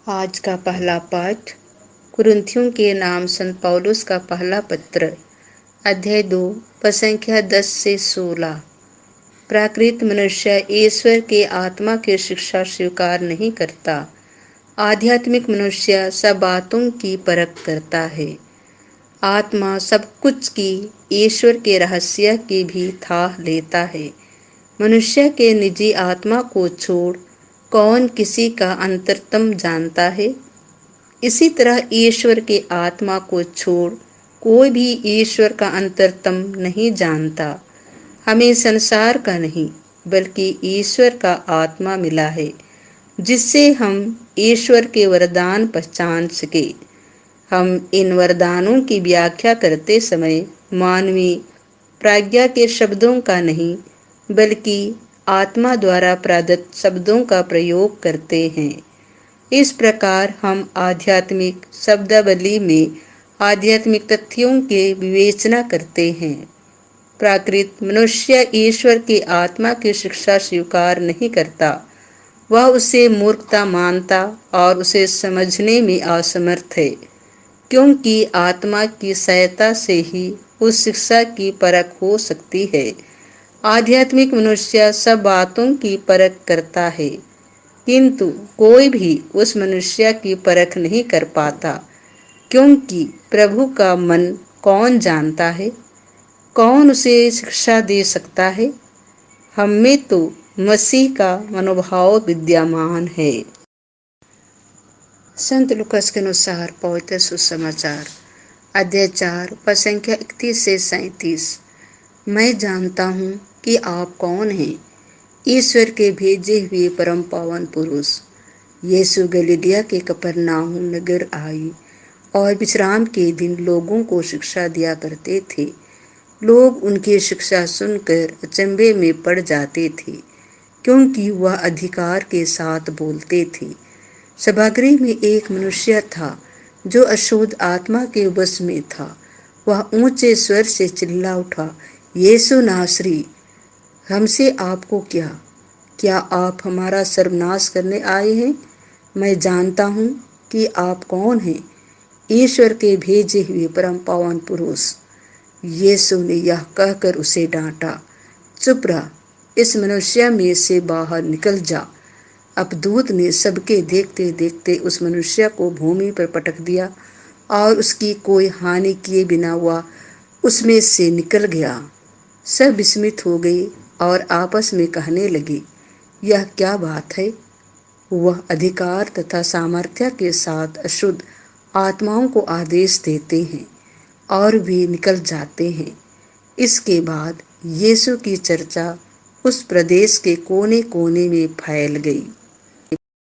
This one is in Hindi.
आज का पहला पाठ कुरिन्थियों के नाम संत पौलुस का पहला पत्र अध्याय 2 पद संख्या 10 से 16। प्राकृत मनुष्य ईश्वर के आत्मा की शिक्षा स्वीकार नहीं करता। आध्यात्मिक मनुष्य सब बातों की परख करता है। आत्मा सब कुछ की ईश्वर के रहस्य की भी थाह लेता है। मनुष्य के निजी आत्मा को छोड़ कौन किसी का अंतरतम जानता है? इसी तरह ईश्वर के आत्मा को छोड़ कोई भी ईश्वर का अंतरतम नहीं जानता। हमें संसार का नहीं बल्कि ईश्वर का आत्मा मिला है, जिससे हम ईश्वर के वरदान पहचान सके। हम इन वरदानों की व्याख्या करते समय मानवीय प्राज्ञा के शब्दों का नहीं बल्कि आत्मा द्वारा प्रदत्त शब्दों का प्रयोग करते हैं। इस प्रकार हम आध्यात्मिक शब्दावली में आध्यात्मिक तथ्यों के विवेचना करते हैं। प्राकृत मनुष्य ईश्वर की आत्मा की शिक्षा स्वीकार नहीं करता। वह उसे मूर्खता मानता और उसे समझने में असमर्थ है, क्योंकि आत्मा की सहायता से ही उस शिक्षा की परख हो सकती है। आध्यात्मिक मनुष्य सब बातों की परख करता है, किंतु कोई भी उस मनुष्य की परख नहीं कर पाता, क्योंकि प्रभु का मन कौन जानता है? कौन उसे शिक्षा दे सकता है? हम में तो मसीह का मनोभाव विद्यमान है। संत लूकास के अनुसार पवित्र सुसमाचार अध्याय 4 पद संख्या 31 से 37। मैं जानता हूँ कि आप कौन हैं, ईश्वर के भेजे हुए परम पावन पुरुष। यीशु गलीलिया के कफरनहूम नगर आए और विश्राम के दिन लोगों को शिक्षा दिया करते थे। लोग उनकी शिक्षा सुनकर अचंभे में पड़ जाते थे, क्योंकि वह अधिकार के साथ बोलते थे। सभागृह में एक मनुष्य था जो अशुद्ध आत्मा के वश में था। वह ऊंचे स्वर से चिल्ला उठा, यीशु नासरी, हमसे आपको क्या आप हमारा सर्वनाश करने आए हैं? मैं जानता हूँ कि आप कौन हैं, ईश्वर के भेजे हुए परम पावन पुरुष। यीशु ने यह कहकर उसे डांटा, चुप रह, इस मनुष्य में से बाहर निकल जा। अब दूत ने सबके देखते देखते उस मनुष्य को भूमि पर पटक दिया और उसकी कोई हानि किए बिना वह उसमें से निकल गया। सब विस्मित हो गए और आपस में कहने लगे, यह क्या बात है? वह अधिकार तथा सामर्थ्य के साथ अशुद्ध आत्माओं को आदेश देते हैं और भी निकल जाते हैं। इसके बाद यीशु की चर्चा उस प्रदेश के कोने कोने में फैल गई।